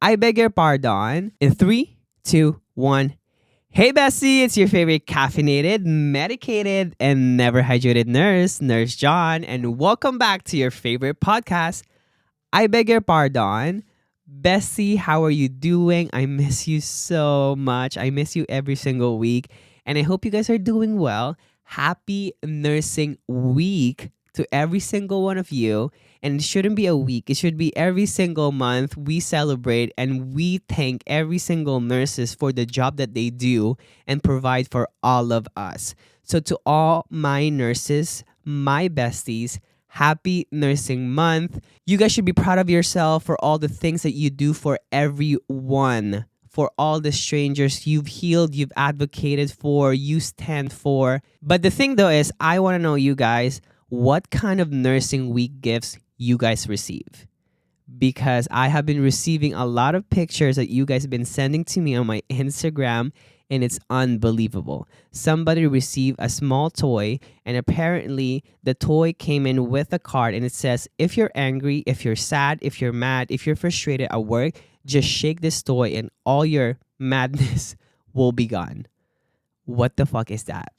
I beg your pardon. In 3, 2, 1. Hey, Bestie, it's your favorite caffeinated, medicated, and never hydrated nurse, Nurse John, and welcome back to your favorite podcast. I beg your pardon. Bestie, how are you doing? I miss you so much. I miss you every single week, and I hope you guys are doing well. Happy Nursing Week to every single one of you. And it shouldn't be a week. It should be every single month we celebrate and we thank every single nurses for the job that they do and provide for all of us. So to all my nurses, my besties, happy nursing month. You guys should be proud of yourself for all the things that you do for everyone, for all the strangers you've healed, you've advocated for, you stand for. But the thing though is, I want to know you guys, what kind of nursing week gifts you guys receive, because I have been receiving a lot of pictures that you guys have been sending to me on my Instagram, and it's unbelievable. Somebody received a small toy, and apparently the toy came in with a card, and it says, if you're angry, if you're sad, if you're mad, if you're frustrated at work, just shake this toy and all your madness will be gone. What the fuck is that?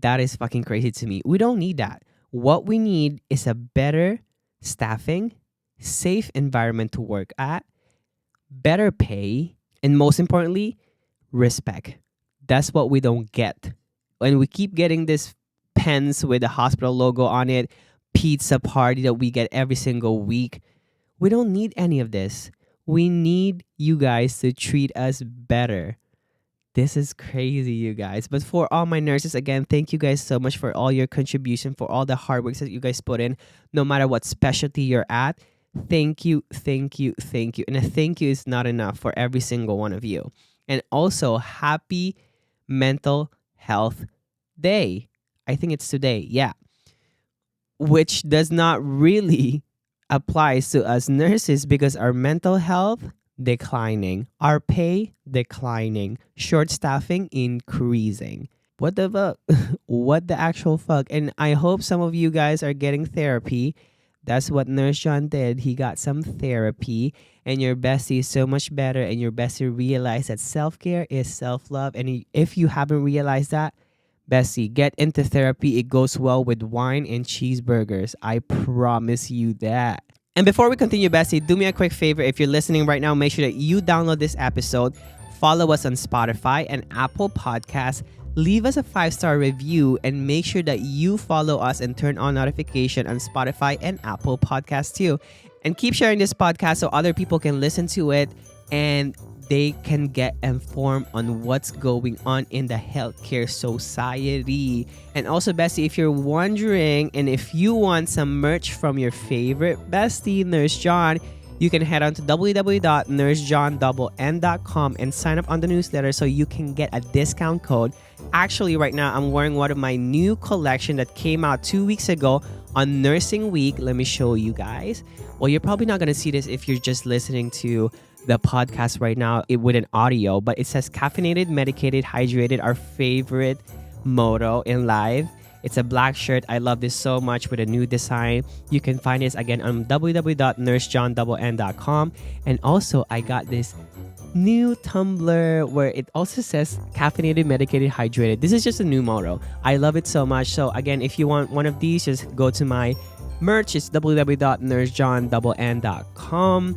That is fucking crazy to me. We don't need that. What we need is a better staffing, safe environment to work at, better pay, and most importantly, respect. That's what we don't get. And we keep getting this pens with the hospital logo on it, pizza party that we get every single week. We don't need any of this. We need you guys to treat us better. This is crazy, you guys. But for all my nurses, again, thank you guys so much for all your contribution, for all the hard work that you guys put in, no matter what specialty you're at. Thank you, thank you, thank you. And a thank you is not enough for every single one of you. And also, happy Mental Health Day. I think it's today, yeah. Which does not really apply to us nurses because our mental health declining, our pay declining, short staffing increasing. What the fuck? What the actual fuck? And I hope some of you guys are getting therapy. That's what Nurse John did. He got some therapy, and your bestie is so much better, and your bestie realized that self-care is self-love. And if you haven't realized that, bestie, get into therapy. It goes well with wine and cheeseburgers. I promise you that. And before we continue, Bestie, do me a quick favor. If you're listening right now, make sure that you download this episode, follow us on Spotify and Apple Podcasts, leave us a 5-star review, and make sure that you follow us and turn on notification on Spotify and Apple Podcasts too. And keep sharing this podcast so other people can listen to it and they can get informed on what's going on in the healthcare society. And also, Bestie, if you're wondering and if you want some merch from your favorite bestie, Nurse John, you can head on to www.nursejohn.com and sign up on the newsletter so you can get a discount code. Actually, right now, I'm wearing one of my new collection that came out 2 weeks ago on Nursing Week. Let me show you guys. Well, you're probably not going to see this if you're just listening to the podcast right now with an audio, but it says caffeinated, medicated, hydrated, our favorite motto in life. It's a black shirt. I love this so much with a new design. You can find this again on www.nursejohn.com. And also, I got this new tumbler where it also says caffeinated, medicated, hydrated. This is just a new motto. I love it so much. So again, if you want one of these, just go to my merch. It's www.nursejohn.com.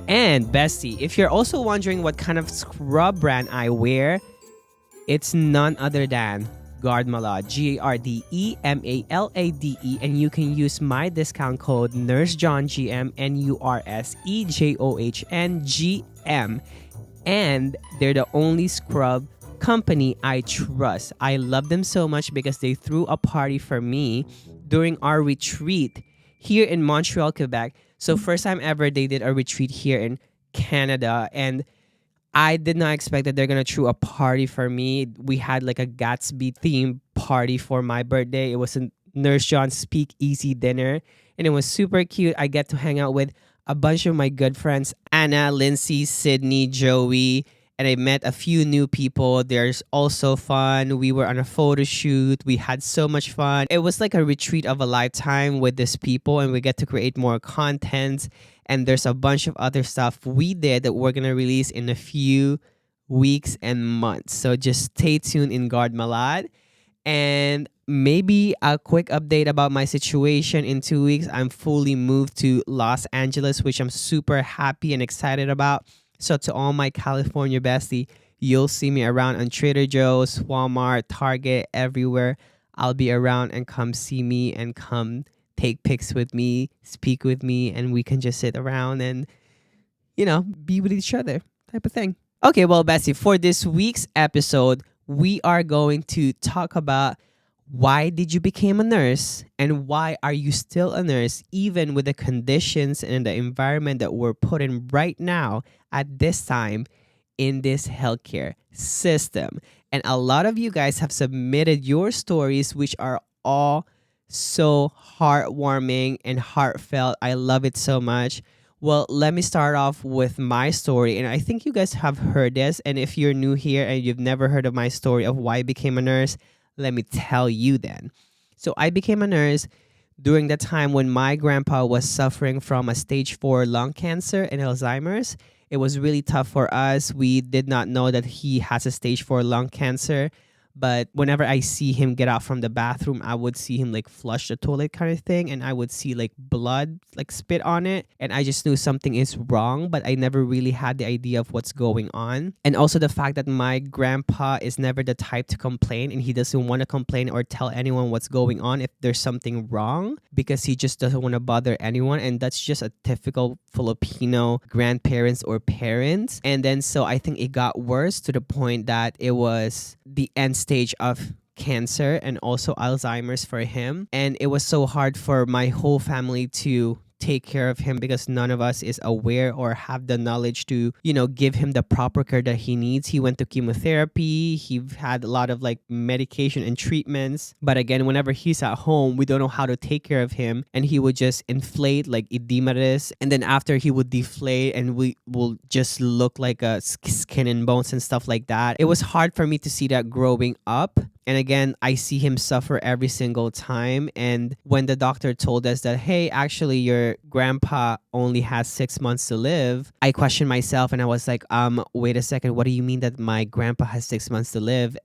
And Bestie, if you're also wondering what kind of scrub brand I wear, it's none other than Gardmalade, GARDEMALADE, and you can use my discount code NurseJohnGM, NURSEJOHNGM, and they're the only scrub company I trust. I love them so much because they threw a party for me during our retreat here in Montreal, Quebec. So first time ever they did a retreat here in Canada, and I did not expect that they're gonna throw a party for me. We had like a Gatsby themed party for my birthday. It was a Nurse John Speak Easy dinner, and it was super cute. I get to hang out with a bunch of my good friends, Anna, Lindsay, Sydney, Joey, and I met a few new people. There's also fun. We were on a photo shoot. We had so much fun. It was like a retreat of a lifetime with these people, and we get to create more content. And there's a bunch of other stuff we did that we're gonna release in a few weeks and months. So just stay tuned in Guard Malad. And maybe a quick update about my situation. In 2 weeks, I'm fully moved to Los Angeles, which I'm super happy and excited about. So to all my California bestie, you'll see me around on Trader Joe's, Walmart, Target, everywhere. I'll be around, and come see me and come take pics with me, speak with me, and we can just sit around and, be with each other type of thing. Okay, well, Bessie, for this week's episode, we are going to talk about why did you become a nurse, and why are you still a nurse even with the conditions and the environment that we're put in right now at this time in this healthcare system. And a lot of you guys have submitted your stories, which are all so heartwarming and heartfelt. I love it so much. Well, let me start off with my story. And I think you guys have heard this. And if you're new here and you've never heard of my story of why I became a nurse, let me tell you then. So I became a nurse during the time when my grandpa was suffering from a stage 4 lung cancer and Alzheimer's. It was really tough for us. We did not know that he has a stage 4 lung cancer. But whenever I see him get out from the bathroom, I would see him like flush the toilet kind of thing. And I would see like blood like spit on it. And I just knew something is wrong, but I never really had the idea of what's going on. And also the fact that my grandpa is never the type to complain, and he doesn't want to complain or tell anyone what's going on if there's something wrong, because he just doesn't want to bother anyone. And that's just a typical Filipino grandparents or parents. And then so I think it got worse to the point that it was the end stage of cancer and also Alzheimer's for him. And it was so hard for my whole family to take care of him, because none of us is aware or have the knowledge to, give him the proper care that he needs. He went to chemotherapy. He had a lot of like medication and treatments. But again, whenever he's at home, we don't know how to take care of him. And he would just inflate like edematous. And then after he would deflate, and we will just look like a skin and bones and stuff like that. It was hard for me to see that growing up. And again, I see him suffer every single time. And when the doctor told us that, hey, actually, your grandpa only has 6 months to live, I questioned myself and I was like, wait a second, what do you mean that my grandpa has 6 months to live?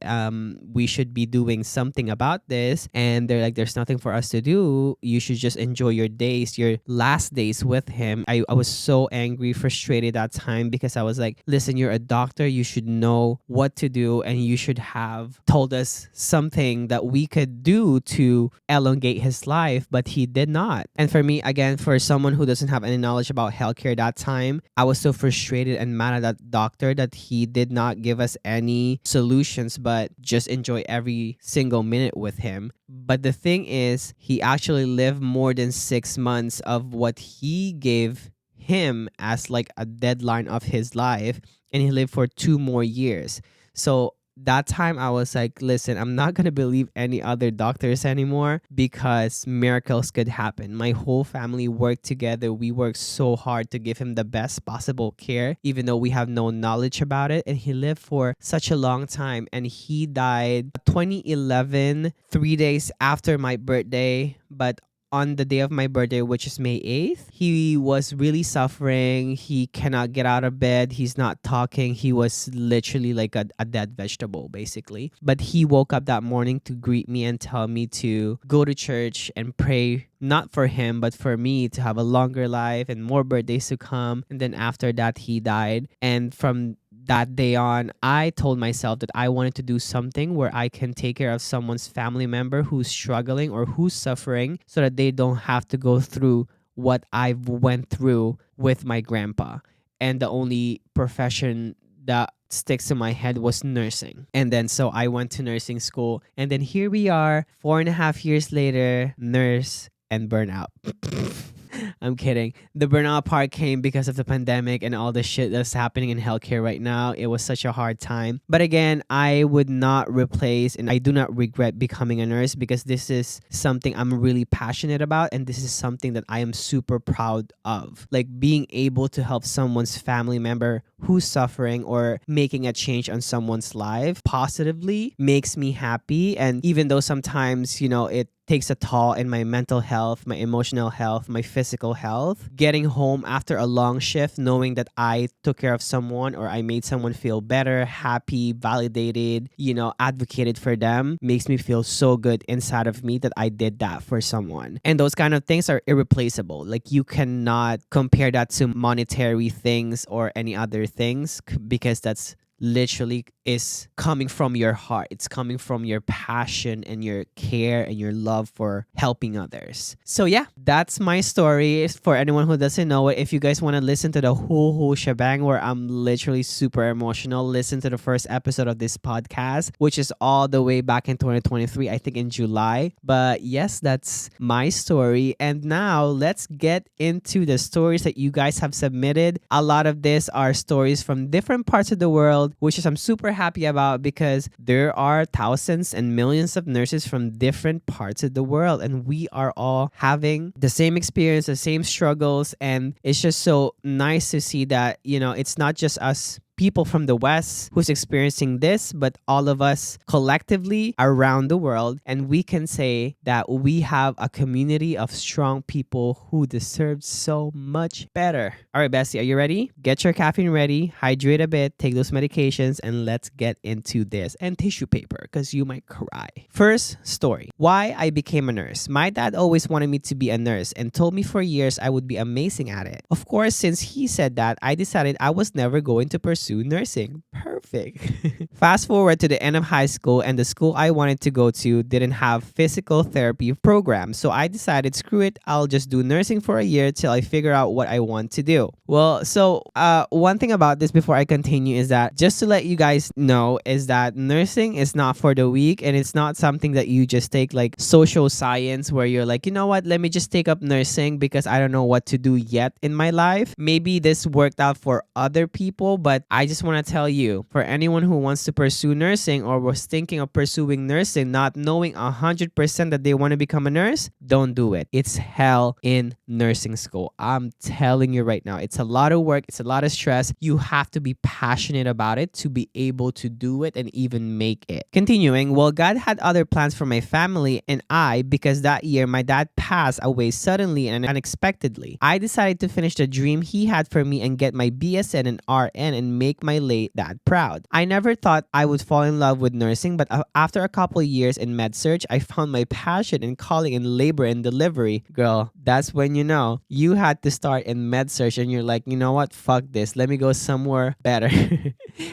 We should be doing something about this. And they're like, there's nothing for us to do. You should just enjoy your days, your last days with him. I was so angry, frustrated that time, because I was like, listen, you're a doctor. You should know what to do, and you should have told us something that we could do to elongate his life, but he did not. And for me, again, for someone who doesn't have any knowledge about healthcare that time, I was so frustrated and mad at that doctor that he did not give us any solutions, but just enjoy every single minute with him. But the thing is, he actually lived more than 6 months of what he gave him as like a deadline of his life, and he lived for 2 more years. So that time I was like, listen, I'm not going to believe any other doctors anymore, because miracles could happen. My whole family worked together. We worked so hard to give him the best possible care, even though we have no knowledge about it. And he lived for such a long time. And he died 2011, 3 days after my birthday. But on the day of my birthday, which is May 8th, he was really suffering. He cannot get out of bed. He's not talking. He was literally like a dead vegetable, basically. But he woke up that morning to greet me and tell me to go to church and pray, not for him, but for me, to have a longer life and more birthdays to come. And then after that, he died. And from that day on, I told myself that I wanted to do something where I can take care of someone's family member who's struggling or who's suffering, so that they don't have to go through what I've went through with my grandpa. And the only profession that sticks in my head was nursing. And then so I went to nursing school, and then here we are 4.5 years later, nurse and burnout. I'm kidding. The burnout part came because of the pandemic and all the shit that's happening in healthcare right now. It was such a hard time. But again, I would not replace and I do not regret becoming a nurse because this is something I'm really passionate about and this is something that I am super proud of. Like being able to help someone's family member who's suffering or making a change on someone's life positively makes me happy. And even though sometimes, it takes a toll in my mental health, my emotional health, my physical health. Getting home after a long shift, knowing that I took care of someone or I made someone feel better, happy, validated, advocated for them, makes me feel so good inside of me that I did that for someone. And those kind of things are irreplaceable. Like you cannot compare that to monetary things or any other things because that's literally is coming from your heart. It's coming from your passion and your care and your love for helping others. So yeah, that's my story. For anyone who doesn't know it, if you guys want to listen to the whole shebang where I'm literally super emotional, listen to the first episode of this podcast, which is all the way back in 2023, I think in July. But yes, that's my story. And now let's get into the stories that you guys have submitted. A lot of this are stories from different parts of the world, which is I'm super happy about because there are thousands and millions of nurses from different parts of the world and we are all having the same experience, the same struggles, and it's just so nice to see that, it's not just us people from the West who's experiencing this, but all of us collectively around the world. And we can say that we have a community of strong people who deserve so much better. All right, Bestie, are you ready? Get your caffeine ready, hydrate a bit, take those medications, and let's get into this. And tissue paper, because you might cry. First story. Why I became a nurse. My dad always wanted me to be a nurse and told me for years I would be amazing at it. Of course, since he said that, I decided I was never going to pursue nursing. Perfect. Fast forward to the end of high school and the school I wanted to go to didn't have physical therapy programs. So I decided, screw it, I'll just do nursing for a year till I figure out what I want to do. Well, so one thing about this before I continue is that just to let you guys know is that nursing is not for the weak and it's not something that you just take like social science where you're like, you know what, let me just take up nursing because I don't know what to do yet in my life. Maybe this worked out for other people, but I just want to tell you, for anyone who wants to pursue nursing or was thinking of pursuing nursing, not knowing 100% that they want to become a nurse, don't do it. It's hell in nursing school. I'm telling you right now, it's a lot of work. It's a lot of stress. You have to be passionate about it to be able to do it and even make it. Continuing, well, God had other plans for my family and I, because that year my dad passed away suddenly and unexpectedly. I decided to finish the dream he had for me and get my BSN and RN and make my late dad proud. I never thought I would fall in love with nursing, but after a couple years in med surg, I found my passion and calling in labor and delivery. Girl, that's when you had to start in med surg and you're like, you know what? Fuck this. Let me go somewhere better.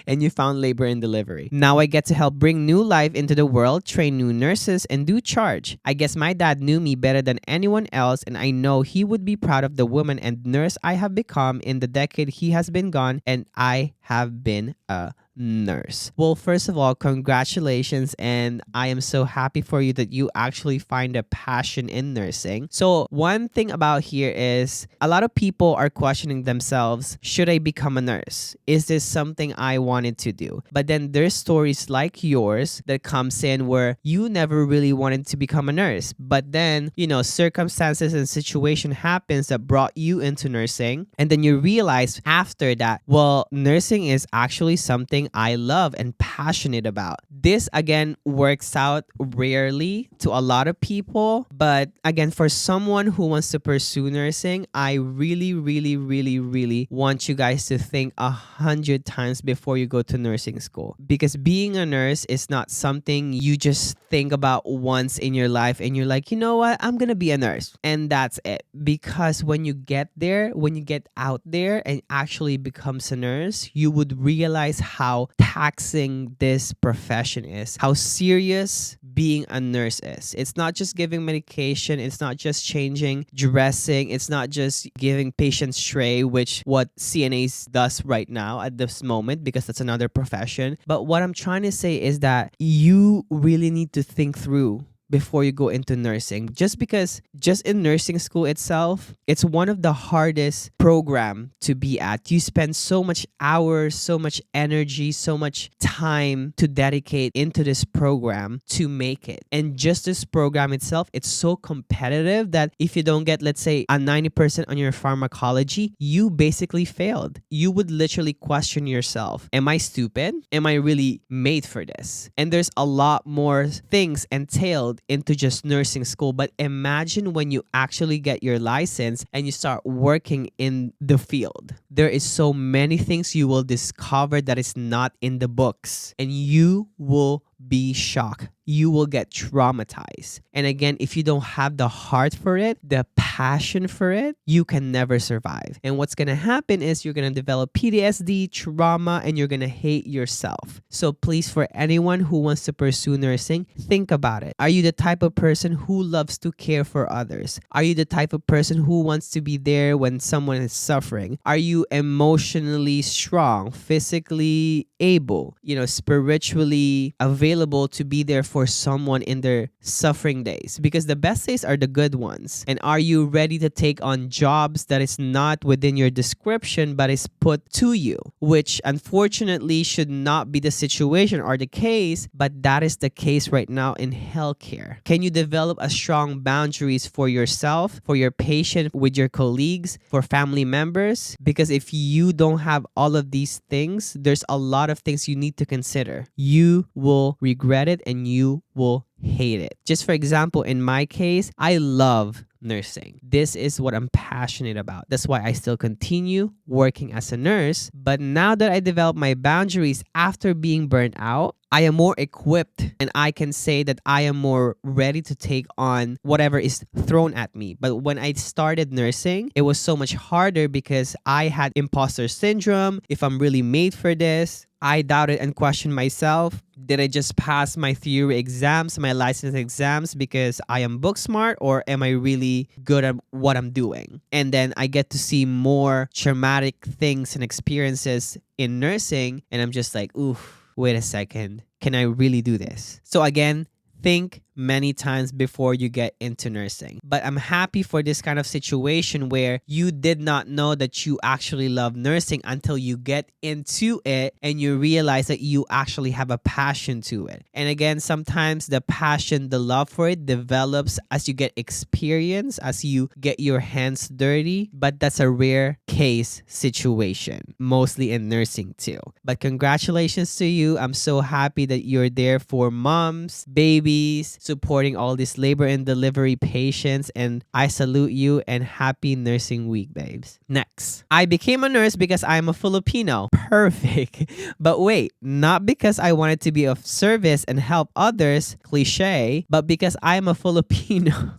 And you found labor and delivery. Now I get to help bring new life into the world, train new nurses, and do charge. I guess my dad knew me better than anyone else, and I know he would be proud of the woman and nurse I have become in the decade he has been gone, and I have been a nurse. Well, first of all, congratulations, and I am so happy for you that you actually find a passion in nursing. So one thing about here is a lot of people are questioning themselves, should I become a nurse? Is this something I wanted to do? But then there's stories like yours that comes in where you never really wanted to become a nurse, but then circumstances and situation happens that brought you into nursing, and then you realize after that, well, nursing is actually something I love and passionate about. This again works out rarely to a lot of people, but again, for someone who wants to pursue nursing, I really, really, really, really want you guys to think 100 times before you go to nursing school, because being a nurse is not something you just think about once in your life and you're like, you know what, I'm gonna be a nurse and that's it. Because when you get there, when you get out there and actually becomes a nurse, you would realize how taxing this profession is, how serious being a nurse is. It's not just giving medication, it's not just changing dressing, it's not just giving patients tray, which what CNAs does right now at this moment, because that's another profession. But what I'm trying to say is that you really need to think through before you go into nursing. Just because just in nursing school itself, it's one of the hardest program to be at. You spend so much hours, so much energy, so much time to dedicate into this program to make it. And just this program itself, it's so competitive that if you don't get, let's say, a 90% on your pharmacology, you basically failed. You would literally question yourself. Am I stupid? Am I really made for this? And there's a lot more things entailed into just nursing school. But imagine when you actually get your license and you start working in the field. There is so many things you will discover that is not in the books, and you will be shocked. You will get traumatized. And again, if you don't have the heart for it, the passion for it, you can never survive. And what's going to happen is you're going to develop PTSD, trauma, and you're going to hate yourself. So please, for anyone who wants to pursue nursing, think about it. Are you the type of person who loves to care for others? Are you the type of person who wants to be there when someone is suffering? Are you emotionally strong, physically able, spiritually available to be there for someone in their suffering days? Because the best days are the good ones. And are you ready to take on jobs that is not within your description but is put to you, which unfortunately should not be the situation or the case, but that is the case right now in healthcare. Can you develop a strong boundaries for yourself, for your patient, with your colleagues, for family members? Because if you don't have all of these things, there's a lot of things you need to consider. You will regret it and you will hate it. Just for example, in my case, I love nursing. This is what I'm passionate about. That's why I still continue working as a nurse. But now that I developed my boundaries after being burnt out, I am more equipped and I can say that I am more ready to take on whatever is thrown at me. But when I started nursing, it was so much harder because I had imposter syndrome. If I'm really made for this, I doubted and questioned myself. Did I just pass my theory exams, my license exams because I am book smart, or am I really good at what I'm doing? And then I get to see more traumatic things and experiences in nursing, and I'm just like, oof. Wait a second, can I really do this? So again, think many times before you get into nursing. But I'm happy for this kind of situation where you did not know that you actually love nursing until you get into it and you realize that you actually have a passion to it. And again, sometimes the passion, the love for it develops as you get experience, as you get your hands dirty. But that's a rare case situation, mostly in nursing too. But congratulations to you. I'm so happy that you're there for moms, babies, supporting all these labor and delivery patients, and I salute you and happy nursing week, babes. Next, I became a nurse because I'm a Filipino. Perfect. But wait, not because I wanted to be of service and help others, cliche, but because I'm a Filipino.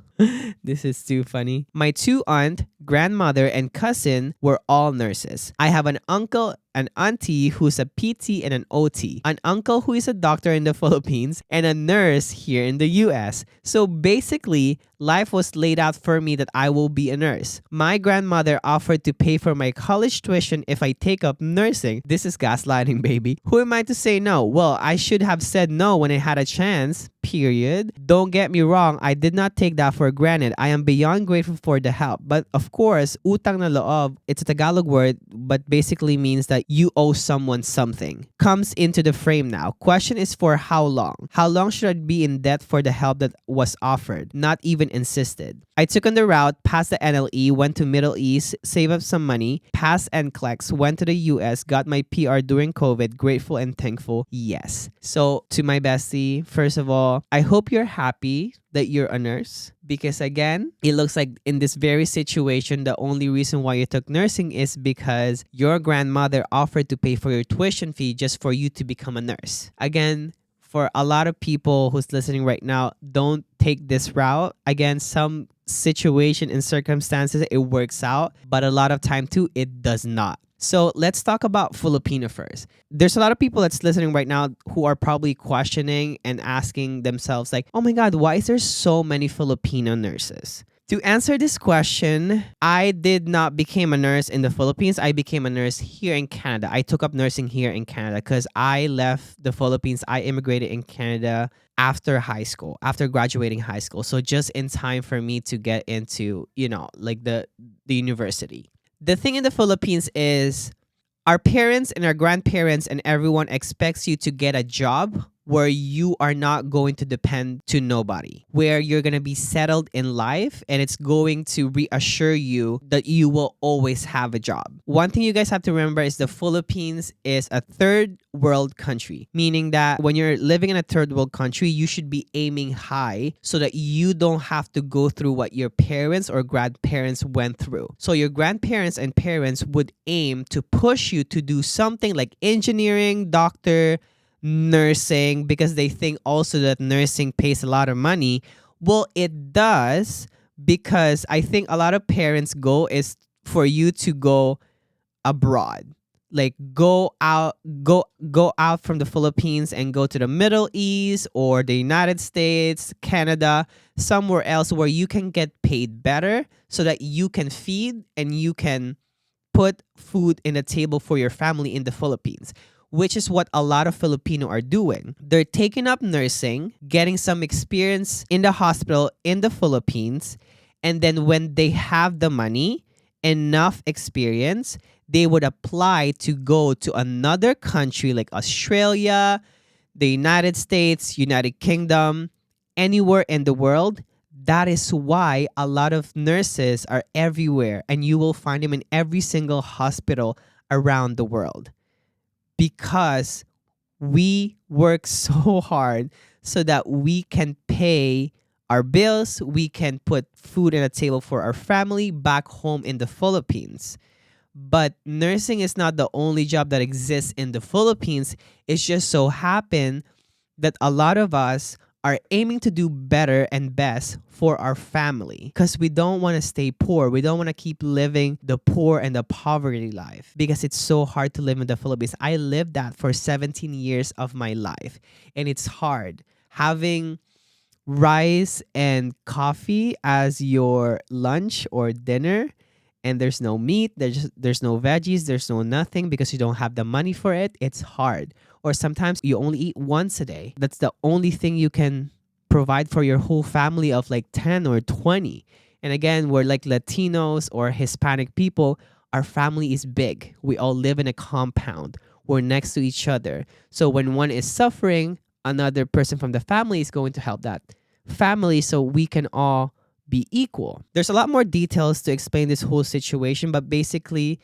This is too funny. My two aunt, grandmother, and cousin were all nurses. I have an uncle, an auntie who's a PT and an OT, an uncle who is a doctor in the Philippines, and a nurse here in the US. So basically, life was laid out for me that I will be a nurse. My grandmother offered to pay for my college tuition if I take up nursing. This is gaslighting, baby. Who am I to say no? Well, I should have said no when I had a chance, period. Don't get me wrong, I did not take that for granted. I am beyond grateful for the help. But of course, utang na loob, it's a Tagalog word, but basically means that you owe someone something. Comes into the frame now. Question is for how long? How long should I be in debt for the help that was offered? Not even insisted. I took on the route, passed the NLE, went to Middle East, saved up some money, passed NCLEX, went to the US, got my PR during COVID, grateful and thankful, yes. So to my bestie, first of all, I hope you're happy that you're a nurse, because again, it looks like in this very situation, the only reason why you took nursing is because your grandmother offered to pay for your tuition fee just for you to become a nurse. Again, for a lot of people who's listening right now, don't take this route. Again, some situation and circumstances, it works out, but a lot of time too, it does not. So let's talk about Filipino first. There's a lot of people that's listening right now who are probably questioning and asking themselves like, oh my God, why is there so many Filipino nurses? To answer this question, I did not become a nurse in the Philippines. I became a nurse here in Canada. I took up nursing here in Canada because I left the Philippines. I immigrated in Canada after high school, after graduating high school. So just in time for me to get into, like the university. The thing in the Philippines is our parents and our grandparents and everyone expects you to get a job where you are not going to depend to nobody, where you're going to be settled in life and it's going to reassure you that you will always have a job. One thing you guys have to remember is the Philippines is a third world country, meaning that when you're living in a third world country, you should be aiming high so that you don't have to go through what your parents or grandparents went through. So your grandparents and parents would aim to push you to do something like engineering, doctor, nursing, because they think also that nursing pays a lot of money. Well, it does, because I think a lot of parents go is for you to go abroad, like go out from the Philippines and go to the Middle East or the United States, Canada, somewhere else where you can get paid better so that you can feed and you can put food in the table for your family in the Philippines, which is what a lot of Filipino are doing. They're taking up nursing, getting some experience in the hospital in the Philippines, and then when they have the money, enough experience, they would apply to go to another country like Australia, the United States, United Kingdom, anywhere in the world. That is why a lot of nurses are everywhere, and you will find them in every single hospital around the world. Because we work so hard so that we can pay our bills, we can put food on the table for our family back home in the Philippines. But nursing is not the only job that exists in the Philippines. It's just so happened that a lot of us are aiming to do better and best for our family because we don't want to stay poor. We don't want to keep living the poor and the poverty life because it's so hard to live in the Philippines. I lived that for 17 years of my life, and it's hard. Having rice and coffee as your lunch or dinner, and there's no meat, there's no veggies, there's no nothing because you don't have the money for it, it's hard. Or sometimes you only eat once a day. That's the only thing you can provide for your whole family of like 10 or 20. And again, we're like Latinos or Hispanic people. Our family is big. We all live in a compound. We're next to each other. So when one is suffering, another person from the family is going to help that family so we can all be equal. There's a lot more details to explain this whole situation, but basically,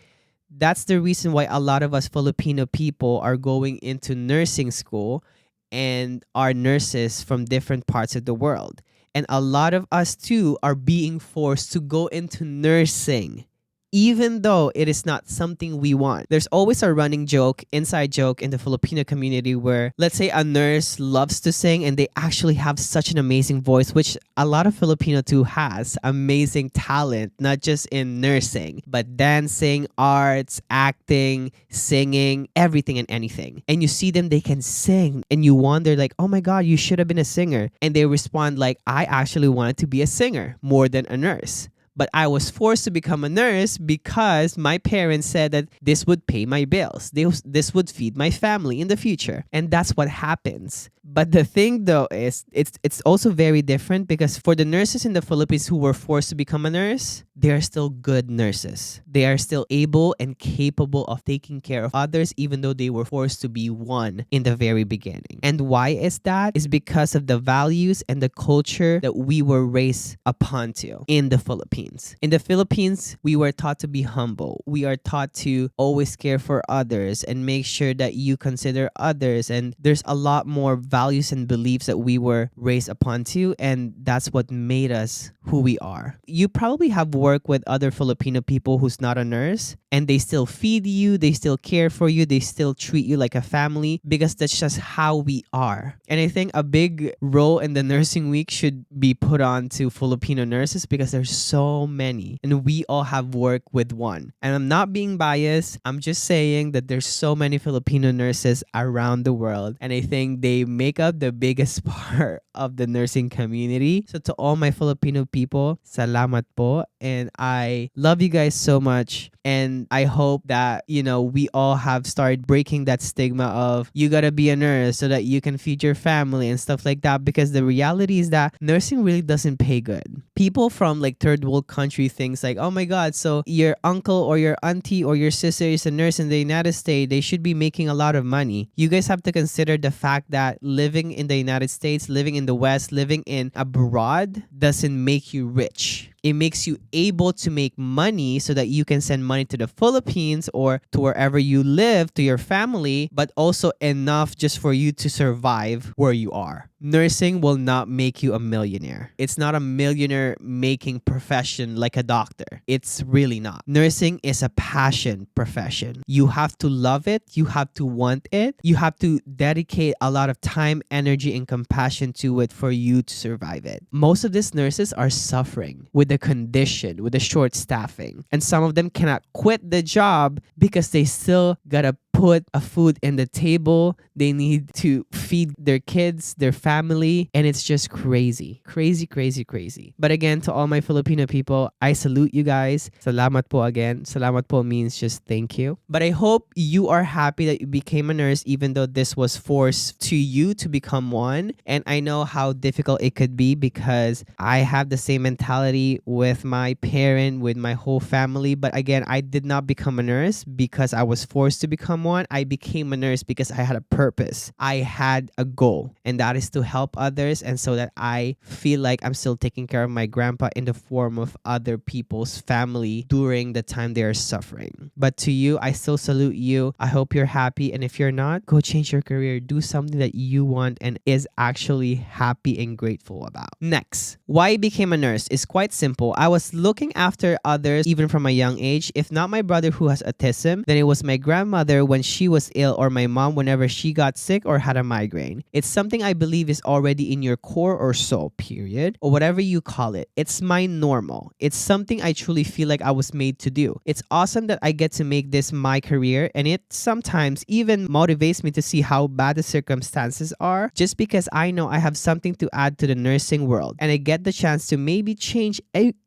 that's the reason why a lot of us Filipino people are going into nursing school and are nurses from different parts of the world. And a lot of us too are being forced to go into nursing, even though it is not something we want. There's always a running joke, inside joke in the Filipino community where, let's say a nurse loves to sing and they actually have such an amazing voice, which a lot of Filipino too has amazing talent, not just in nursing, but dancing, arts, acting, singing, everything and anything. And you see them, they can sing and you wonder like, oh my God, you should have been a singer. And they respond like, I actually wanted to be a singer more than a nurse. But I was forced to become a nurse because my parents said that this would pay my bills. This would feed my family in the future. And that's what happens. But the thing though is it's also very different because for the nurses in the Philippines who were forced to become a nurse, they are still good nurses. They are still able and capable of taking care of others even though they were forced to be one in the very beginning. And why is that? Is because of the values and the culture that we were raised upon to in the Philippines. In the Philippines, we were taught to be humble. We are taught to always care for others and make sure that you consider others. And there's a lot more values and beliefs that we were raised upon to, and that's what made us who we are. You probably have worked with other Filipino people who's not a nurse, and they still feed you, they still care for you, they still treat you like a family because that's just how we are. And I think a big role in the nursing week should be put on to Filipino nurses because there's so so many, and we all have work with one. And I'm not being biased. I'm just saying that there's so many Filipino nurses around the world, and I think they make up the biggest part of the nursing community. So to all my Filipino people, salamat po, and I love you guys so much. And I hope that, we all have started breaking that stigma of you gotta be a nurse so that you can feed your family and stuff like that, because the reality is that nursing really doesn't pay good. People from like third world country thinks like, oh my god, so your uncle or your auntie or your sister is a nurse in the United States, they should be making a lot of money. You guys have to consider the fact that living in the United States, living in the West, living in abroad doesn't make you rich. It makes you able to make money so that you can send money to the Philippines or to wherever you live, to your family, but also enough just for you to survive where you are. Nursing will not make you a millionaire. It's not a millionaire making profession like a doctor. It's really not. Nursing is a passion profession. You have to love it. You have to want it. You have to dedicate a lot of time, energy, and compassion to it for you to survive it. Most of these nurses are suffering with the condition, with the short staffing. And some of them cannot quit the job because they still gotta put a food in the table. They need to feed their kids, their family, and it's just crazy. Crazy, crazy, crazy. But again, to all my Filipino people, I salute you guys. Salamat po again. Salamat po means just thank you. But I hope you are happy that you became a nurse, even though this was forced to you to become one. And I know how difficult it could be because I have the same mentality with my parent, with my whole family. But again, I did not become a nurse because I was forced to become one. I became a nurse because I had a purpose. I had a goal, and that is to help others, and so that I feel like I'm still taking care of my grandpa in the form of other people's family during the time they are suffering. But to you, I still salute you. I hope you're happy, and if you're not, go change your career. Do something that you want and is actually happy and grateful about. Next, why I became a nurse is quite simple. I was looking after others even from a young age. If not my brother who has autism, then it was my grandmother when she was ill, or my mom whenever she got sick or had a migraine. It's something I believe is already in your core or soul, period, or whatever you call it. It's my normal. It's something I truly feel like I was made to do. It's awesome that I get to make this my career, and it sometimes even motivates me to see how bad the circumstances are, just because I know I have something to add to the nursing world, and I get the chance to maybe change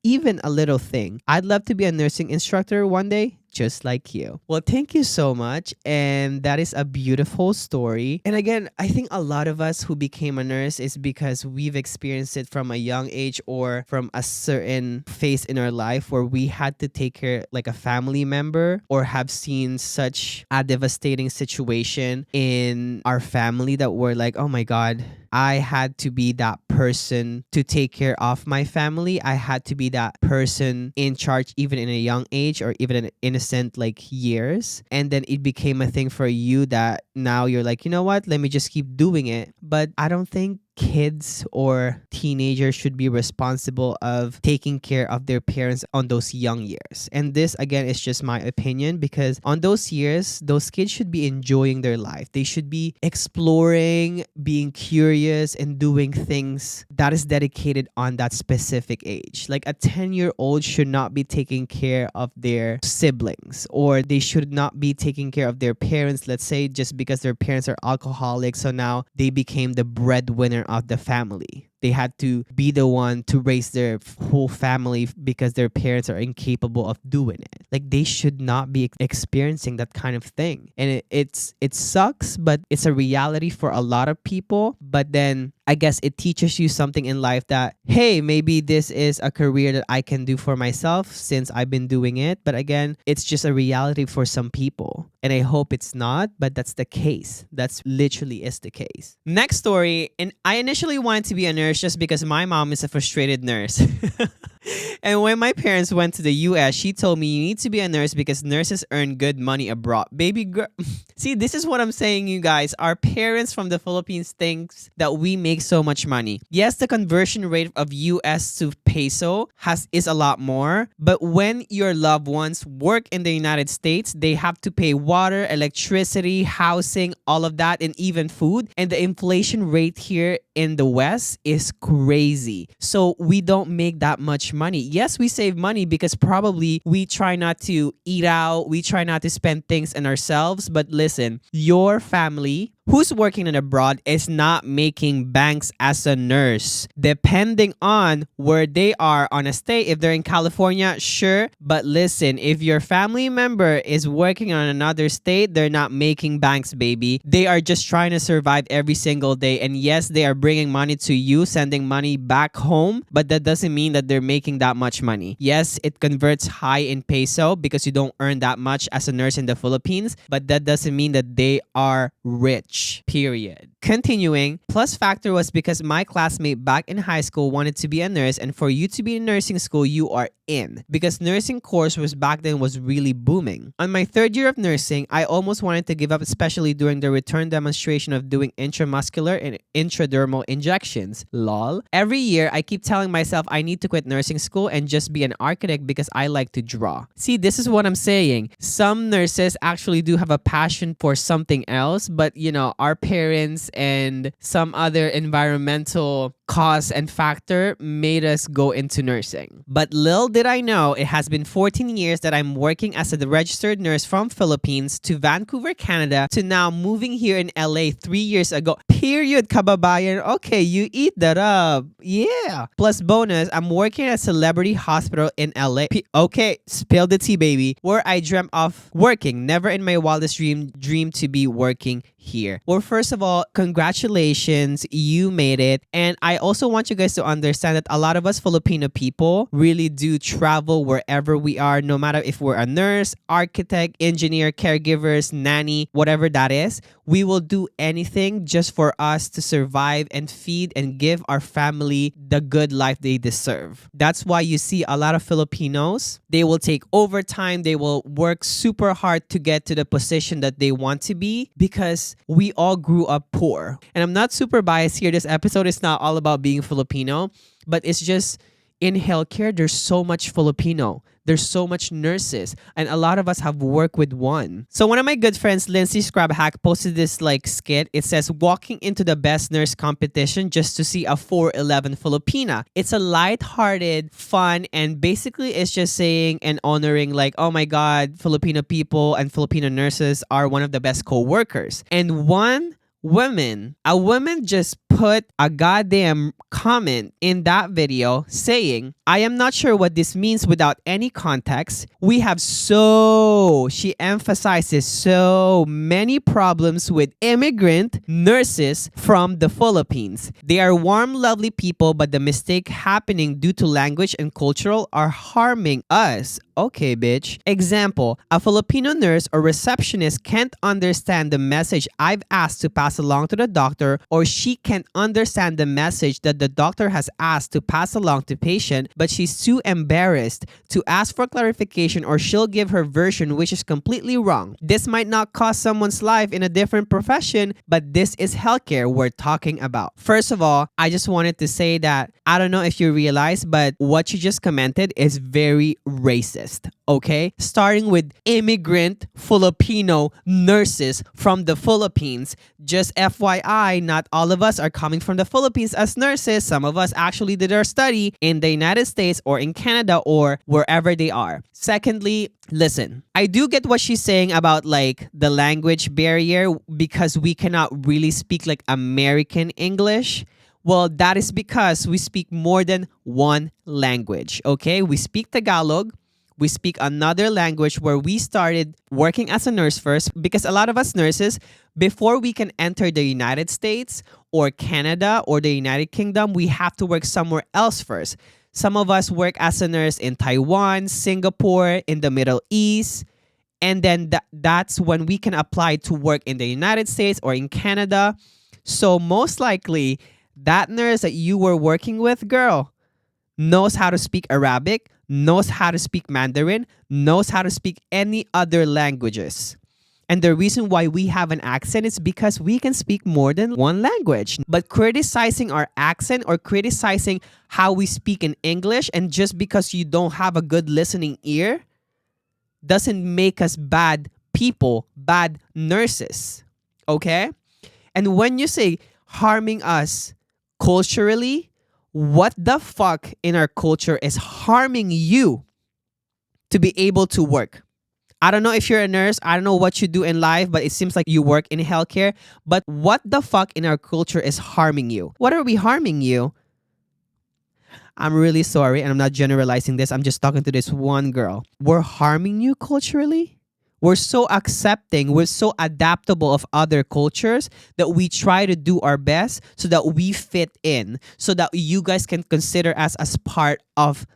even a little thing. I'd love to be a nursing instructor one day, just like you. Well, thank you so much. And that is a beautiful story. And again, I think a lot of us who became a nurse is because we've experienced it from a young age or from a certain phase in our life where we had to take care like a family member, or have seen such a devastating situation in our family that we're like, oh my God, I had to be that person to take care of my family. I had to be that person in charge even in a young age or even in innocent like years. And then it became a thing for you that now you're like, you know what? Let me just keep doing it. But I don't think kids or teenagers should be responsible of taking care of their parents on those young years. And this again is just my opinion, because on those years, those kids should be enjoying their life. They should be exploring, being curious, and doing things that is dedicated on that specific age. Like a 10-year-old should not be taking care of their siblings, or they should not be taking care of their parents, let's say just because their parents are alcoholics, so now they became the breadwinner of the family. They had to be the one to raise their whole family because their parents are incapable of doing it. Like they should not be experiencing that kind of thing. And it sucks, but it's a reality for a lot of people. But then I guess it teaches you something in life that, hey, maybe this is a career that I can do for myself since I've been doing it. But again, it's just a reality for some people. And I hope it's not, but that's the case. That's literally is the case. Next story. And I initially wanted to be a nurse just because my mom is a frustrated nurse. And when my parents went to the US, she told me you need to be a nurse because nurses earn good money abroad. Baby girl. See, this is what I'm saying, you guys. Our parents from the Philippines thinks that we make so much money. Yes, the conversion rate of US to peso is a lot more. But when your loved ones work in the United States, they have to pay water, electricity, housing, all of that, and even food. And the inflation rate here in the West is crazy. So we don't make that much much money. Yes, we save money because probably we try not to eat out, we try not to spend things on ourselves. But listen, your family who's working in abroad is not making banks as a nurse. Depending on where they are on a state, if they're in California, sure. But listen, if your family member is working on another state, they're not making banks, baby. They are just trying to survive every single day. And yes, they are bringing money to you, sending money back home, but that doesn't mean that they're making that much money. Yes, it converts high in peso because you don't earn that much as a nurse in the Philippines, but that doesn't mean that they are rich, period. Continuing, plus factor was because my classmate back in high school wanted to be a nurse, and for you to be in nursing school, you are in, because nursing course was back then was really booming. On my third year of nursing, I almost wanted to give up, especially during the return demonstration of doing intramuscular and intradermal injections. Lol. Every year, I keep telling myself I need to quit nursing school and just be an architect because I like to draw. See, this is what I'm saying. Some nurses actually do have a passion for something else, but our parents and some other environmental cause and factor made us go into nursing. But little did I know, it has been 14 years that I'm working as a registered nurse from Philippines to Vancouver, Canada, to now moving here in LA 3 years ago. Period, kababayan. Okay, you eat that up. Yeah. Plus bonus, I'm working at a celebrity hospital in LA. Okay, spill the tea, baby. Where I dreamt of working. Never in my wildest dream to be working here. Well, first of all, congratulations, you made it. And I also want you guys to understand that a lot of us Filipino people really do travel wherever we are, no matter if we're a nurse, architect, engineer, caregivers, nanny, whatever that is. We will do anything just for us to survive and feed and give our family the good life they deserve. That's why you see a lot of Filipinos, they will take overtime, they will work super hard to get to the position that they want to be, because we all grew up poor. And I'm not super biased here. This episode is not all about being Filipino, but it's just in healthcare, there's so much Filipino. There's so much nurses, and a lot of us have worked with one. So one of my good friends, Lindsay Scrabhack, posted this skit. It says, walking into the best nurse competition just to see a 4'11 Filipina. It's a light-hearted, fun, and basically it's just saying and honoring oh my God, Filipino people and Filipino nurses are one of the best co-workers. And a woman just put a goddamn comment in that video saying, I am not sure what this means without any context. We have she emphasizes so many problems with immigrant nurses from the Philippines. They are warm, lovely people, but the mistake happening due to language and cultural are harming us. Okay, bitch. Example, a Filipino nurse or receptionist can't understand the message I've asked to pass along to the doctor, or she can't understand the message that the doctor has asked to pass along to patient, but she's too embarrassed to ask for clarification, or she'll give her version, which is completely wrong. This might not cost someone's life in a different profession, but this is healthcare we're talking about. First of all, I just wanted to say that I don't know if you realize, but what you just commented is very racist. Okay? Starting with immigrant Filipino nurses from the Philippines. Just FYI, not all of us are coming from the Philippines as nurses. Some of us actually did our study in the United States or in Canada or wherever they are. Secondly, listen, I do get what she's saying about the language barrier, because we cannot really speak American English. Well, that is because we speak more than one language, okay? We speak Tagalog. We speak another language where we started working as a nurse first, because a lot of us nurses, before we can enter the United States or Canada or the United Kingdom, we have to work somewhere else first. Some of us work as a nurse in Taiwan, Singapore, in the Middle East, and then that's when we can apply to work in the United States or in Canada. So most likely, that nurse that you were working with, girl, knows how to speak Arabic, knows how to speak Mandarin, knows how to speak any other languages. And the reason why we have an accent is because we can speak more than one language. But criticizing our accent or criticizing how we speak in English, and just because you don't have a good listening ear, doesn't make us bad people, bad nurses. Okay? And when you say harming us culturally, what the fuck in our culture is harming you to be able to work? I don't know if you're a nurse. I don't know what you do in life, but it seems like you work in healthcare. But what the fuck in our culture is harming you? What are we harming you? I'm really sorry, and I'm not generalizing this. I'm just talking to this one girl. We're harming you culturally? We're so accepting, we're so adaptable of other cultures that we try to do our best so that we fit in, so that you guys can consider us as part of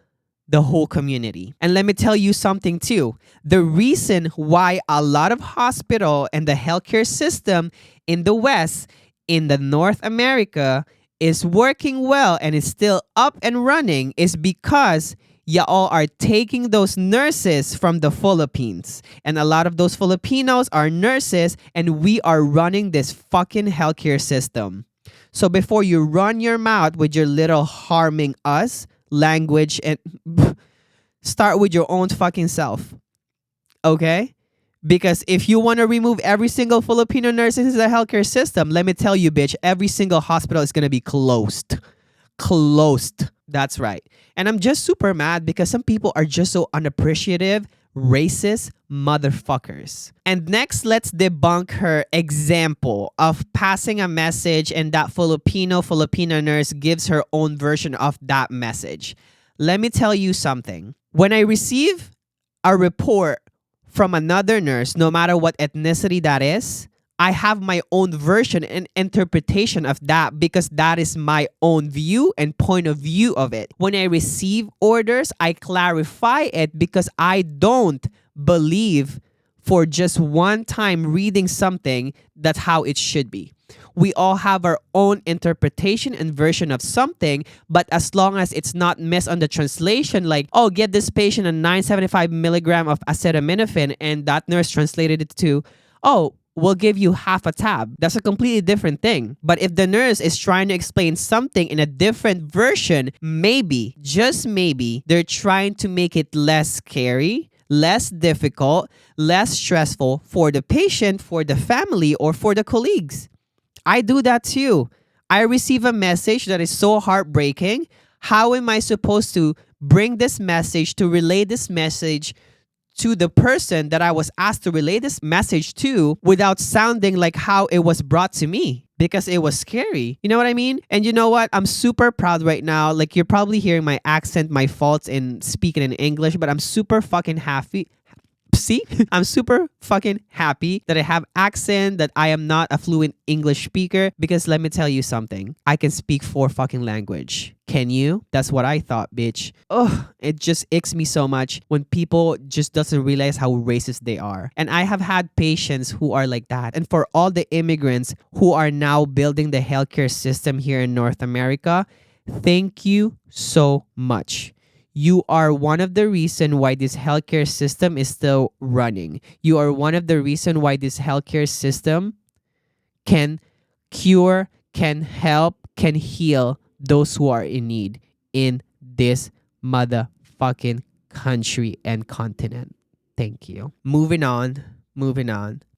the whole community. And let me tell you something too. The reason why a lot of hospital and the healthcare system in the West, in the North America, is working well and is still up and running is because y'all are taking those nurses from the Philippines. And a lot of those Filipinos are nurses, and we are running this fucking healthcare system. So before you run your mouth with your little harming us language, and start with your own fucking self. Okay? Because if you want to remove every single Filipino nurse into the healthcare system, let me tell you, bitch, every single hospital is going to be closed. Closed. That's right. And I'm just super mad because some people are just so unappreciative, racist motherfuckers. And next, let's debunk her example of passing a message and that Filipino nurse gives her own version of that message. Let me tell you something. When I receive a report from another nurse, no matter what ethnicity that is, I have my own version and interpretation of that because that is my own view and point of view of it. When I receive orders, I clarify it because I don't believe for just one time reading something that's how it should be. We all have our own interpretation and version of something, but as long as it's not missed on the translation, like, oh, give this patient a 975 milligram of acetaminophen, and that nurse translated it to, oh, we'll give you half a tab. That's a completely different thing. But if the nurse is trying to explain something in a different version, maybe, just maybe, they're trying to make it less scary, less difficult, less stressful for the patient, for the family, or for the colleagues. I do that too. I receive a message that is so heartbreaking. How am I supposed to bring this message, to relay this message to the person that I was asked to relay this message to without sounding like how it was brought to me? Because it was scary. You know what I mean? And you know what? I'm super proud right now. Like, you're probably hearing my accent, my faults in speaking in English, but I'm super fucking happy. See, I'm super fucking happy that I have accent, that I am not a fluent English speaker, because let me tell you something. I can speak 4 fucking language. Can you? That's what I thought, bitch. Ugh, it just icks me so much when people just doesn't realize how racist they are. And I have had patients who are like that. And for all the immigrants who are now building the healthcare system here in North America, thank you so much. You are one of the reason why this healthcare system is still running. You are one of the reason why this healthcare system can cure, can help, can heal those who are in need in this motherfucking country and continent. Thank you. Moving on.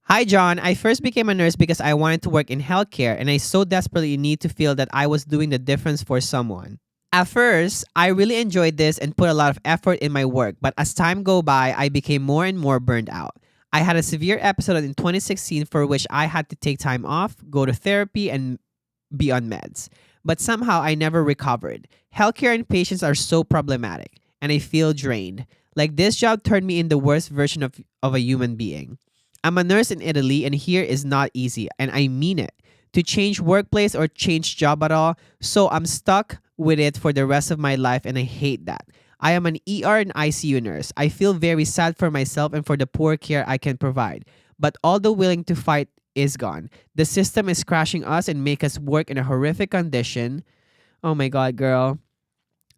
Hi, John. I first became a nurse because I wanted to work in healthcare, and I so desperately need to feel that I was doing the difference for someone. At first, I really enjoyed this and put a lot of effort in my work, but as time go by, I became more and more burned out. I had a severe episode in 2016 for which I had to take time off, go to therapy, and be on meds. But somehow I never recovered. Healthcare and patients are so problematic, and I feel drained. Like, this job turned me in the worst version of a human being. I'm a nurse in Italy, and here is not easy, and I mean it. To change workplace or change job at all, so I'm stuck with it for the rest of my life, and I hate that. I am an ER and ICU nurse. I feel very sad for myself and for the poor care I can provide, but all the willing to fight is gone. The system is crashing us and make us work in a horrific condition. Oh my God, girl.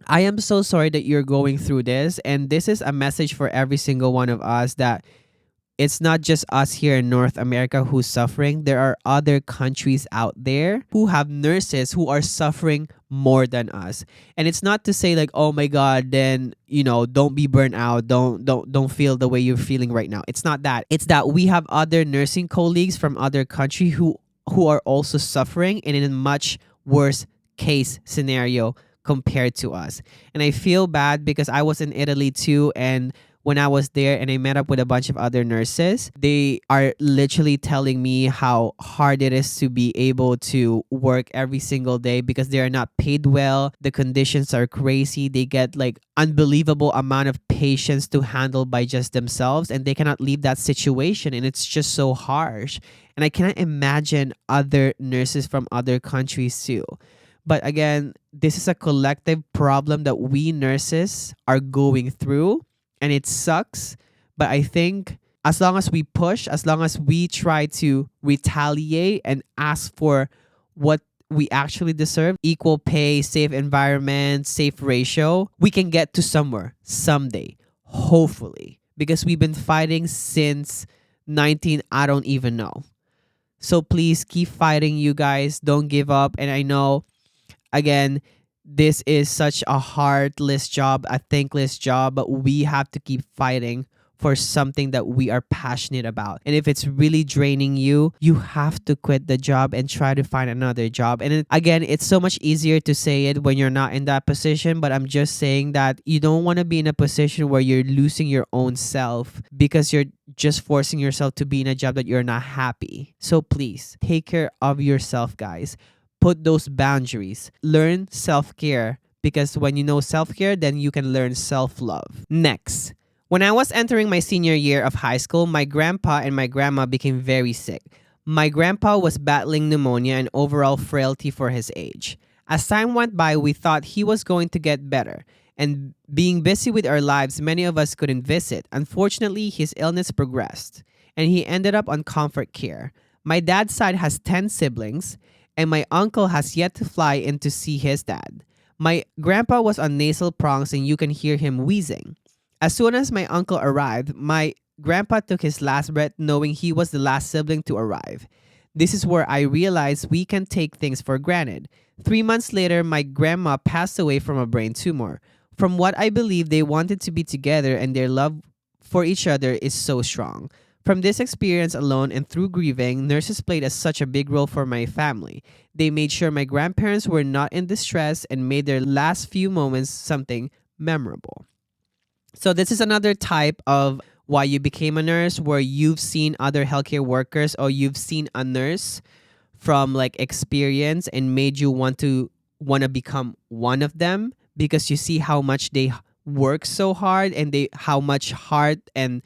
I am so sorry that you're going through this, and this is a message for every single one of us that it's not just us here in North America who's suffering. There are other countries out there who have nurses who are suffering more than us. And it's not to say like, oh my God, then, don't be burnt out. Don't feel the way you're feeling right now. It's not that. It's that we have other nursing colleagues from other countries who are also suffering and in a much worse case scenario compared to us. And I feel bad because I was in Italy too, and when I was there and I met up with a bunch of other nurses, they are literally telling me how hard it is to be able to work every single day because they are not paid well. The conditions are crazy. They get like unbelievable amount of patients to handle by just themselves, and they cannot leave that situation, and it's just so harsh. And I cannot imagine other nurses from other countries too. But again, this is a collective problem that we nurses are going through, and it sucks. But I think as long as we push, as long as we try to retaliate and ask for what we actually deserve, equal pay, safe environment, safe ratio, we can get to somewhere someday, hopefully. Because we've been fighting since 19, I don't even know. So please keep fighting, you guys. Don't give up. And I know, again, this is such a heartless job, a thankless job, but we have to keep fighting for something that we are passionate about. And if it's really draining you, you have to quit the job and try to find another job. And again, it's so much easier to say it when you're not in that position, but I'm just saying that you don't want to be in a position where you're losing your own self because you're just forcing yourself to be in a job that you're not happy. So please take care of yourself, guys. Put those boundaries. Learn self-care, because when you know self-care, then you can learn self-love. Next, when I was entering my senior year of high school, my grandpa and my grandma became very sick. My grandpa was battling pneumonia and overall frailty for his age. As time went by, we thought he was going to get better. And being busy with our lives, many of us couldn't visit. Unfortunately, his illness progressed, and he ended up on comfort care. My dad's side has 10 siblings, and my uncle has yet to fly in to see his dad. My grandpa was on nasal prongs and you can hear him wheezing. As soon as my uncle arrived, my grandpa took his last breath knowing he was the last sibling to arrive. This is where I realized we can take things for granted. 3 months later, my grandma passed away from a brain tumor. From what I believe, they wanted to be together and their love for each other is so strong. From this experience alone and through grieving, nurses played such a big role for my family. They made sure my grandparents were not in distress and made their last few moments something memorable. So this is another type of why you became a nurse, where you've seen other healthcare workers or you've seen a nurse from like experience and made you want to become one of them, because you see how much they work so hard and how much heart and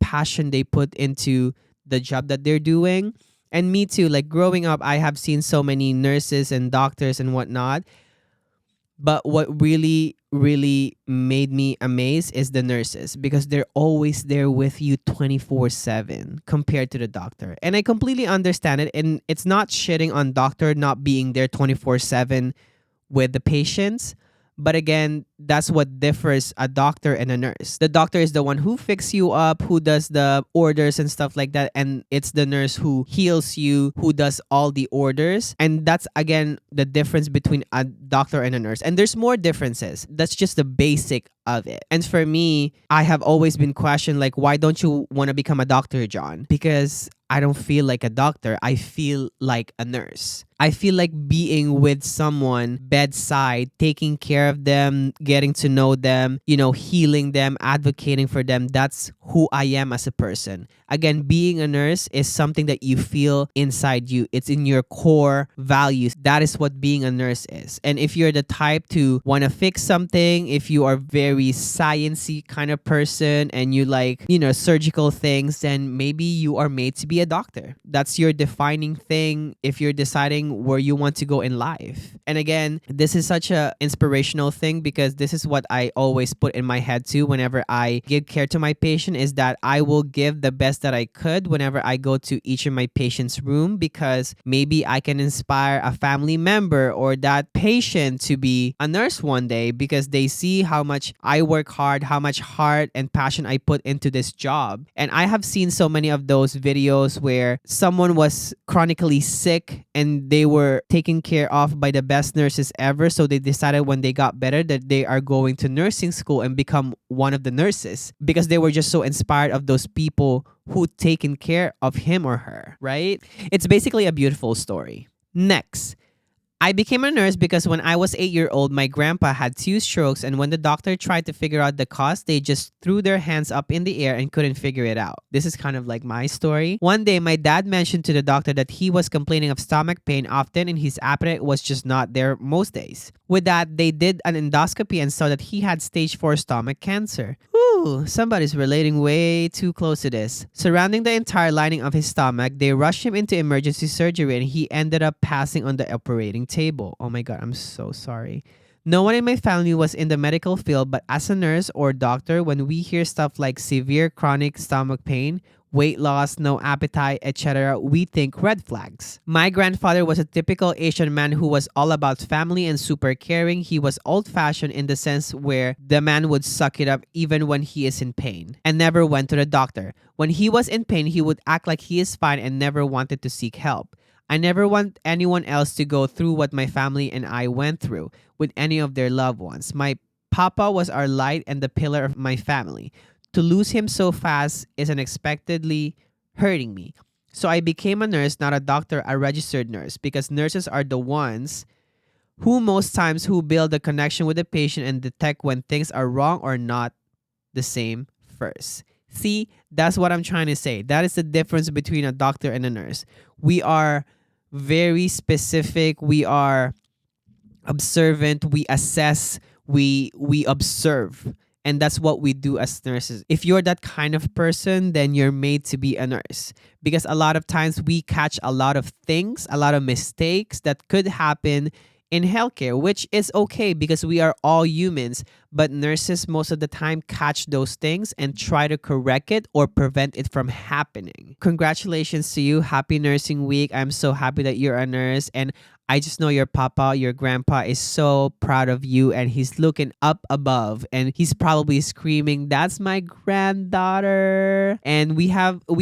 passion they put into the job that they're doing. And me too, like growing up, I have seen so many nurses and doctors and whatnot. But what really, really made me amazed is the nurses, because they're always there with you 24/7 compared to the doctor. And I completely understand it. And it's not shitting on doctor not being there 24/7 with the patients. But again, that's what differs a doctor and a nurse. The doctor is the one who fixes you up, who does the orders and stuff like that. And it's the nurse who heals you, who does all the orders. And that's, again, the difference between a doctor and a nurse. And there's more differences. That's just the basic of it. And for me, I have always been questioned, like, why don't you want to become a doctor, John? Because I don't feel like a doctor. I feel like a nurse. I feel like being with someone bedside, taking care of them, getting to know them, healing them, advocating for them. That's who I am as a person. Again, being a nurse is something that you feel inside you. It's in your core values. That is what being a nurse is. And if you're the type to want to fix something, if you are very sciencey kind of person and you like, surgical things, then maybe you are made to be a doctor. That's your defining thing if you're deciding where you want to go in life. And again, this is such a inspirational thing, because this is what I always put in my head too whenever I give care to my patient, is that I will give the best that I could whenever I go to each of my patient's room, because maybe I can inspire a family member or that patient to be a nurse one day, because they see how much I work hard, how much heart and passion I put into this job. And I have seen so many of those videos where someone was chronically sick and they were taken care of by the best nurses ever. So they decided when they got better that they are going to nursing school and become one of the nurses, because they were just so inspired of those people who taken care of him or her, right? It's basically a beautiful story. Next, I became a nurse because when I was 8 years old, my grandpa had 2 strokes, and when the doctor tried to figure out the cause, they just threw their hands up in the air and couldn't figure it out. This is kind of like my story. One day, my dad mentioned to the doctor that he was complaining of stomach pain often and his appetite was just not there most days. With that, they did an endoscopy and saw that he had stage 4 stomach cancer. Whew, somebody's relating way too close to this. Surrounding the entire lining of his stomach, they rushed him into emergency surgery and he ended up passing on the operating table. Oh my god, I'm so sorry. No one in my family was in the medical field, but as a nurse or doctor, when we hear stuff like severe chronic stomach pain, weight loss, no appetite, etc., we think red flags. My grandfather was a typical Asian man who was all about family and super caring. He was old-fashioned in the sense where the man would suck it up even when he is in pain and never went to the doctor. When he was in pain, he would act like he is fine and never wanted to seek help. I never want anyone else to go through what my family and I went through with any of their loved ones. My papa was our light and the pillar of my family. To lose him so fast is unexpectedly hurting me. So I became a nurse, not a doctor, a registered nurse, because nurses are the ones who most times who build a connection with the patient and detect when things are wrong or not the same first. See, that's what I'm trying to say. That is the difference between a doctor and a nurse. We are very specific. We are observant. We assess. We observe. And that's what we do as nurses. If you're that kind of person, then you're made to be a nurse. Because a lot of times we catch a lot of things, a lot of mistakes that could happen in healthcare, which is okay because we are all humans. But nurses most of the time catch those things and try to correct it or prevent it from happening. Congratulations to you. Happy Nursing Week. I'm so happy that you're a nurse. And I just know your papa, your grandpa is so proud of you and he's looking up above and he's probably screaming, "That's my granddaughter." And we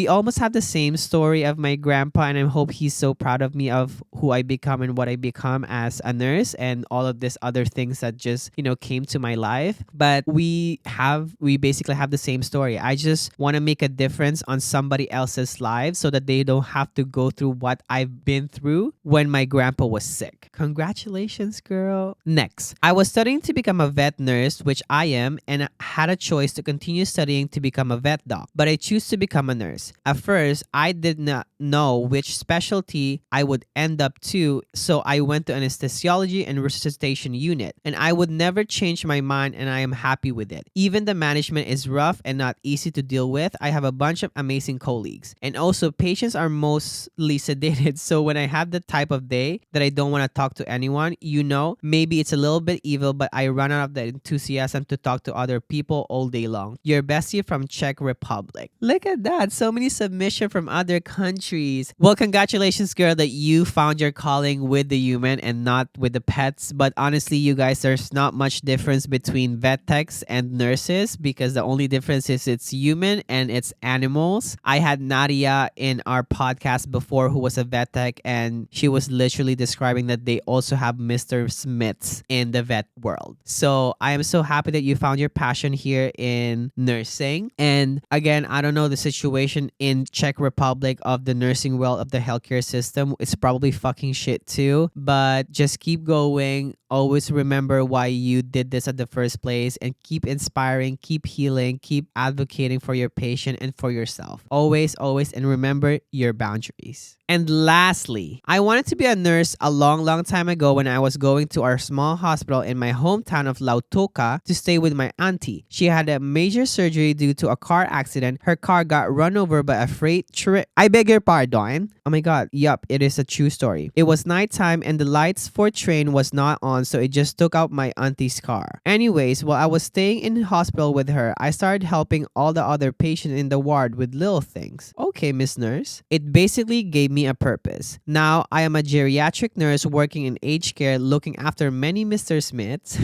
almost have the same story of my grandpa, and I hope he's so proud of me of who I become and what I become as a nurse and all of these other things that just, came to my life. But we basically have the same story. I just want to make a difference on somebody else's life so that they don't have to go through what I've been through when my grandpa was sick. Congratulations, girl. Next, I was studying to become a vet nurse, which I am, and had a choice to continue studying to become a vet doc, but I choose to become a nurse. At first, I did not know which specialty I would end up to, so I went to anesthesiology and resuscitation unit, and I would never change my mind, and I am happy with it. Even the management is rough and not easy to deal with. I have a bunch of amazing colleagues, and also patients are mostly sedated, so when I have the type of day that I don't want to talk to anyone, maybe it's a little bit evil, but I run out of the enthusiasm to talk to other people all day long. Your bestie from Czech Republic. Look at that. So many submissions from other countries. Well, congratulations, girl, that you found your calling with the human and not with the pets. But honestly, you guys, there's not much difference between vet techs and nurses because the only difference is it's human and it's animals. I had Nadia in our podcast before who was a vet tech, and she was literally describing that they also have Mr. Smiths in the vet world. So I am so happy that you found your passion here in nursing. And again, I don't know the situation in Czech Republic of the nursing world of the healthcare system. It's probably fucking shit too, but just keep going. Always remember why you did this at the first place and keep inspiring, keep healing, keep advocating for your patient and for yourself. Always, and remember your boundaries. And lastly, I wanted to be a nurse a long time ago when I was going to our small hospital in my hometown of Lautoka to stay with my auntie. She had a major surgery due to a car accident. Her car got run over by a freight train. I beg your pardon. Oh my god. Yup, it is a true story. It was nighttime and the lights for train was not on, so it just took out my auntie's car. Anyways, while I was staying in hospital with her, I started helping all the other patients in the ward with little things. Okay, Miss Nurse. It basically gave me a purpose. Now, I am a geriatric nurse working in aged care looking after many Mr. Smiths.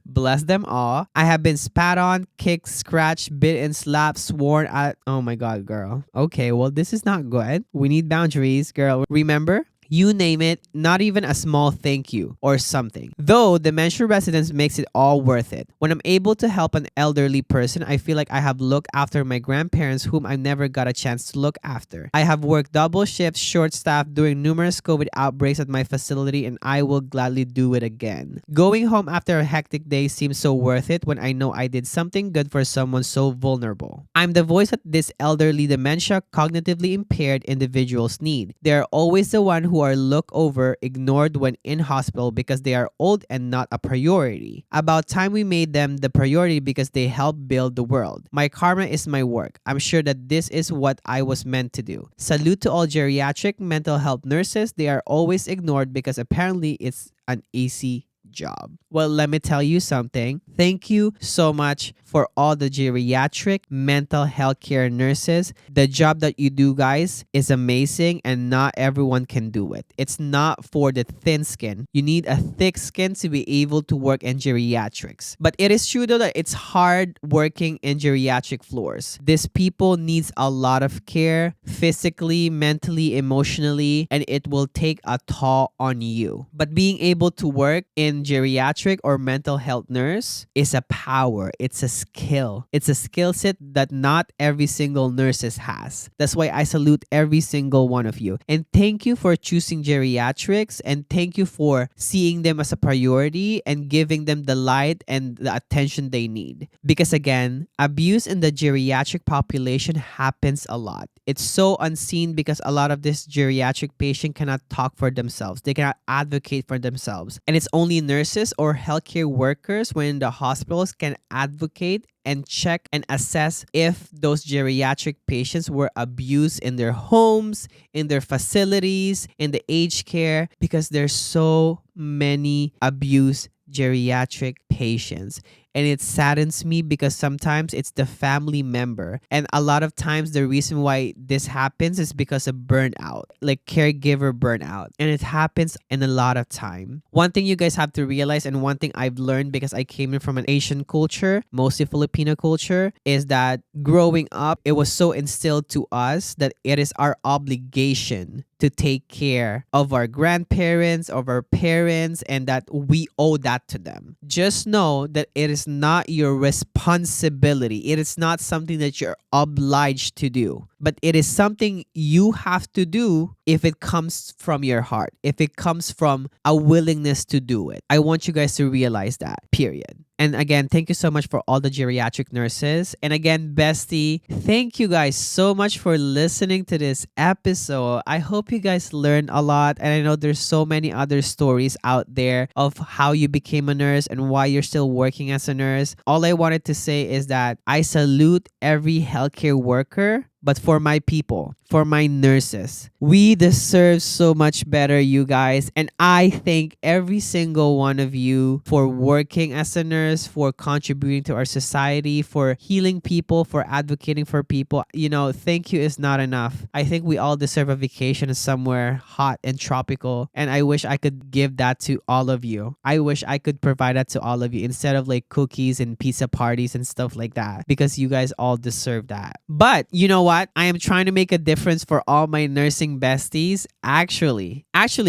Bless them all. I have been spat on, kicked, scratched, bitten, slapped, sworn at. Oh my god, girl. Okay, well, this is not good. We need boundaries, girl. Remember? you name it, not even a small thank you or something. Though dementia residence makes it all worth it. When I'm able to help an elderly person, I feel like I have looked after my grandparents whom I never got a chance to look after. I have worked double shifts, short staff during numerous COVID outbreaks at my facility, and I will gladly do it again. Going home after a hectic day seems so worth it when I know I did something good for someone so vulnerable. I'm the voice that this elderly dementia cognitively impaired individuals need. They are always the one who are looked over, ignored when in hospital because they are old and not a priority. About time we made them the priority because they help build the world. My karma is my work. I'm sure that this is what I was meant to do. Salute to all geriatric mental health nurses. They are always ignored because apparently it's an easy job. Well, let me tell you something. Thank you so much for all the geriatric mental health care nurses. The job that you do, guys, is amazing and not everyone can do it. It's not for the thin skin. You need a thick skin to be able to work in geriatrics. But it is true though that it's hard working in geriatric floors. These people needs a lot of care physically, mentally, emotionally, and it will take a toll on you. But being able to work in geriatric or mental health nurse is a power. It's a skill. It's a skill set that not every single nurses has. That's why I salute every single one of you. And thank you for choosing geriatrics, and thank you for seeing them as a priority and giving them the light and the attention they need. Because again, abuse in the geriatric population happens a lot. It's so unseen because a lot of this geriatric patient cannot talk for themselves. They cannot advocate for themselves. And it's only nurses or healthcare workers when the hospitals can advocate and check and assess if those geriatric patients were abused in their homes, in their facilities, in the aged care, because there's so many abused geriatric patients. And it saddens me because sometimes it's the family member. And a lot of times the reason why this happens is because of burnout, like caregiver burnout. And it happens in a lot of time. One thing you guys have to realize, and one thing I've learned because I came in from an Asian culture, mostly Filipino culture, is that growing up, it was so instilled to us that it is our obligation to take care of our grandparents, of our parents, and that we owe that to them. Just know that it is not your responsibility. It is not something that you're obliged to do, but it is something you have to do if it comes from your heart, if it comes from a willingness to do it. I want you guys to realize that, period. And again, thank you so much for all the geriatric nurses. And again, Bestie, thank you guys so much for listening to this episode. I hope you guys learned a lot. And I know there's so many other stories out there of how you became a nurse and why you're still working as a nurse. All I wanted to say is that I salute every healthcare worker. But for my people, for my nurses, we deserve so much better, you guys. And I thank every single one of you for working as a nurse, for contributing to our society, for healing people, for advocating for people. You know, thank you is not enough. I think we all deserve a vacation somewhere hot and tropical. And I wish I could give that to all of you. I wish I could provide that to all of you instead of like cookies and pizza parties and stuff like that, because you guys all deserve that. But you know what? I am trying to make a difference for all my nursing besties. Actually,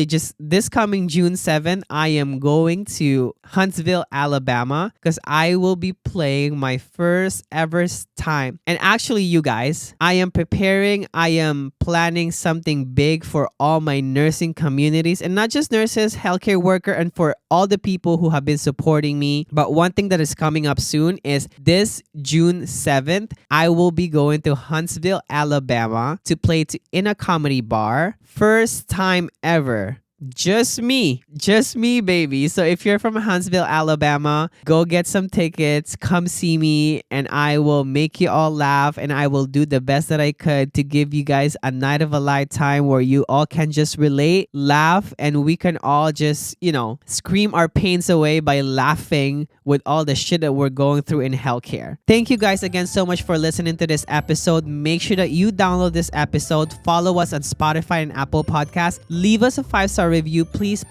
just this coming June 7th, I am going to Huntsville, Alabama, because I will be playing my first ever time. And actually, you guys, I am planning something big for all my nursing communities, and not just nurses, healthcare worker, and for all the people who have been supporting me. But one thing that is coming up soon is this June 7th, I will be going to Huntsville, Alabama to play in a comedy bar. First time ever. Just me, baby. So if you're from Huntsville, Alabama, go get some tickets, come see me, and I will make you all laugh, and I will do the best that I could to give you guys a night of a lifetime where you all can just relate, laugh, and we can all just, scream our pains away by laughing with all the shit that we're going through in healthcare. Thank you guys again so much for listening to this episode. Make sure that you download this episode, follow us on Spotify and Apple Podcasts, leave us a 5-star review, please.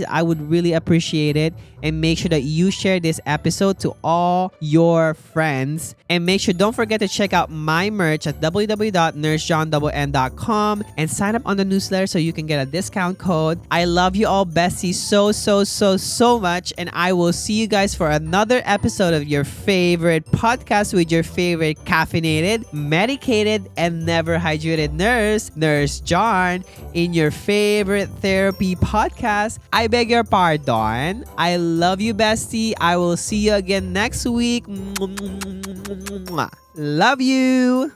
I would really appreciate it. and make sure that you share this episode to all your friends. And make sure, don't forget to check out my merch at www.nursejohn.com and sign up on the newsletter so you can get a discount code. I love you all, besties, so much. And I will see you guys for another episode of your favorite podcast with your favorite caffeinated, medicated, and never hydrated nurse, Nurse John, in your favorite therapy podcast. I beg your pardon. I love you, bestie. I will see you again next week. Love you.